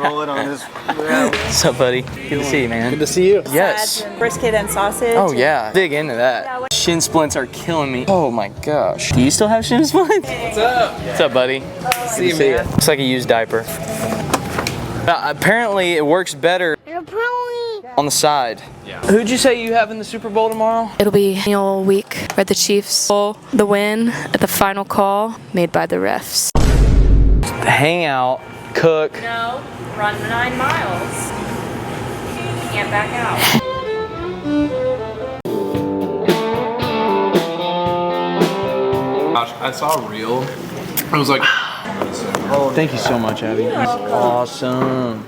rolling on this. What's up, buddy? Good to see you, man. Good to see you. Yes. Brisket and sausage. Oh yeah. Dig into that. Shin splints are killing me. Oh my gosh. Do you still have shin splints? What's up? What's up, buddy? See you, man. Looks like a used diaper. Apparently, it works better on the side. Yeah. Who'd you say you have in the Super Bowl tomorrow? It'll be annual week where the Chiefs pull the win at the final call made by the refs. Hang out, cook. No, run 9 miles. Can't back out. Gosh, I saw a reel. I was like, Thank you so much, Abby. That's awesome.